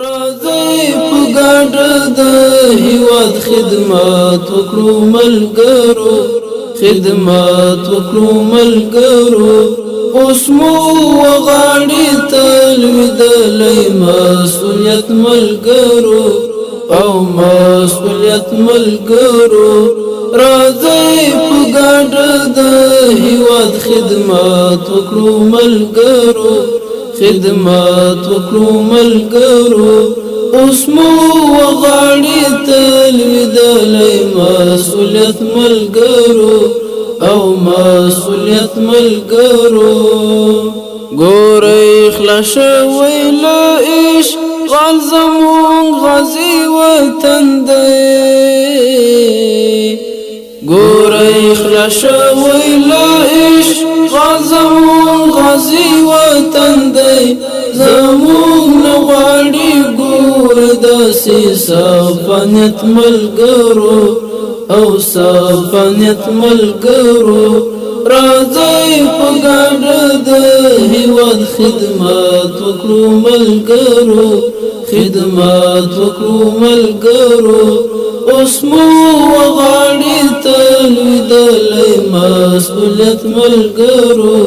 راځئ په ګډه د هیواد خدمت وکړو ملګرو، خدمت وکړو ملګرو. اوس مو وغاړې ته لوېدلی مسؤلیت ملګرو او مسؤلیت ملګرو. راځئ په ګډه د هیواد خدمت وکړو ملګرو، خدمت وکړو ملګرو. اوس مو وغاړې ته لوېدلی مسؤلیت ملګرو او مسؤلیت ملګرو. ګورئ خلاص شوی له اشغال زموږ غازي وطن دی. ګورئ خلاص شوی له اشغال زموږ غازي وطن دی. زموږ نه غواړي ګورئ داسې صفانیت ملګرو او صفانیت ملګرو. راځئ په ګډه د هیواد خدمت وکړو ملګرو، خدمت وکړو ملګرو. اوس مو وغاړې ته لوېدلی مسؤلیت ملګرو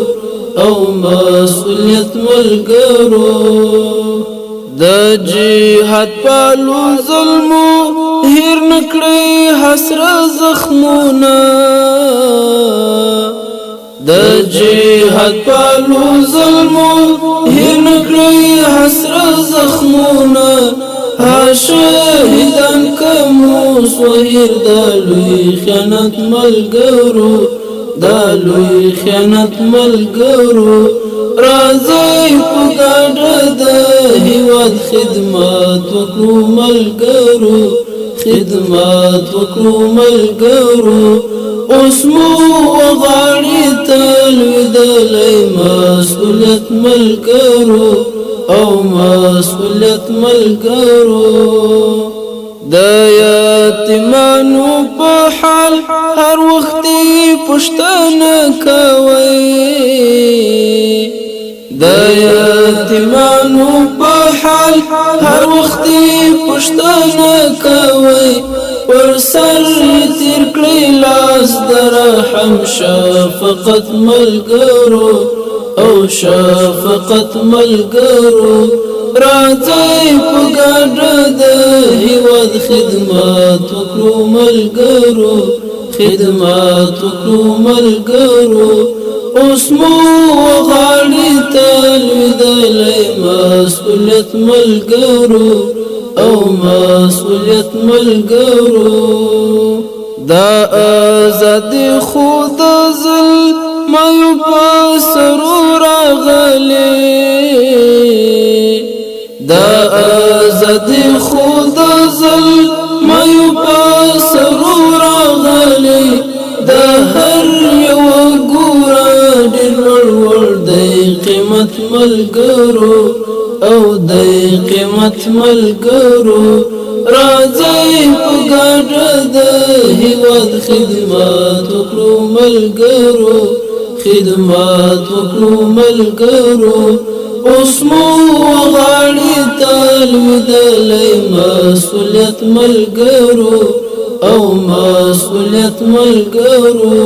او مسؤلیت ملګرو. د جهاد پالو ظلمو هیر نکړئ حسره زخمونه، د جهاد پالو ظلمو هیر نکړئ حسره زخمونه. شهیدان کمو سوهیر دا لوی خیانت ملګرو، دا لوی خیانت ملګرو. راځئ په ګډه د هیواد خدمت وکړو ملګرو، خدمت وکړو ملګرو. اوس مو وغاړې ته لوېدلی مسؤلیت ملګرو او مسؤلیت ملګرو. د یتیمانو په حال هر وخت پوښتنه کوئ، د یتیمانو په حال هر وخت پوښتنه کوئ. پر سر تیر کړئ لاس د رحم شفقت ملګرو او شفقت ملګرو. راځئ په ګډه د هیواد خدمت وکړو ملګرو، خدمت وکړو ملګرو. اوس مو وغاړې ته لوېدلی مسؤلیت ملګرو او مسؤلیت ملګرو. دا ازادي خو د ظلمو په سرو راغلې، دا ازادي خو د ظلمو په سرو راغلې. د هر یو ګوره ډېر لوړ دی قیمت ملګرو او دی قیمت ملګرو. راځئ په ګډه د هیواد خدمت وکړو ملګرو، خدمت وکړو ملګرو. اوس مو وغاړې ته لوېدلی مسؤلیت ملګرو او مسؤلیت ملګرو.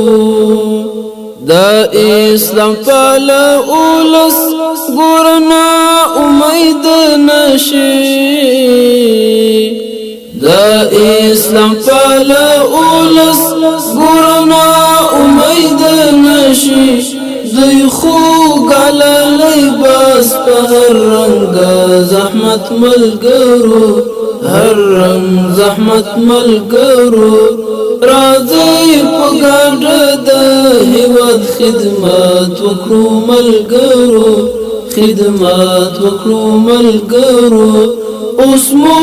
دا اسلام پاله اولس ګوره نا امید نشي، دا اسلام پاله اولس ګوره نا امید نشي. دوی خو ګاللی بس په هر رنګ زحمت ملګرو، هر رنګ زحمت ملګرو. راځئ په ګډه د هیواد خدمت وکړو ملګرو، خدمت وکړو ملګرو. اوس مو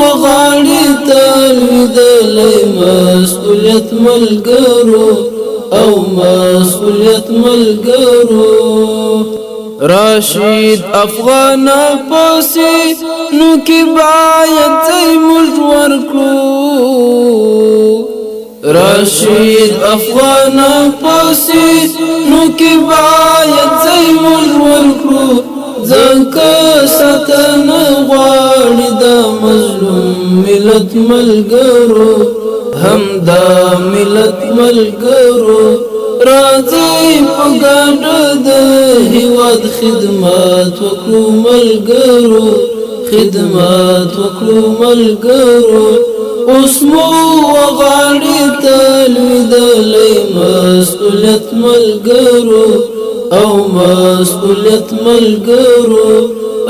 وغاړې ته لوېدلی مسؤلیت ملګرو او مسؤلیت ملګرو. راشد افغان پسې نو کې باید ځای موږ ورکړو، راشد افغان پسې نو کې باید ځای موږ ورکړو. ځکه ستنه غواړي ملت ملګرو همدا ملت ملګرو راځي په ګډه د هیواد خدمت وکړو ملګرو خدمت وکړو ملګرو اوس مو غاړې ته لوېدلی مسؤلیت ملګرو او مسؤلیت ملګرو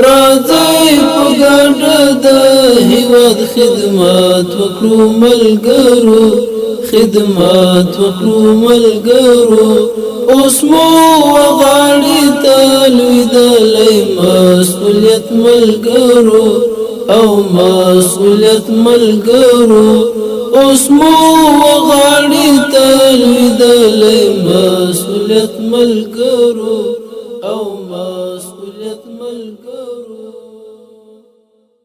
راځي په ګډه د هیواد خدمت وکړو ملګرو خدمت وکړو ملګرو اوس مو غاړې ته لوېدلی مسؤلیت ملګرو او مسؤلیت ملګرو اوس مو غاړې ته لوېدلی مسؤلیت ملګرو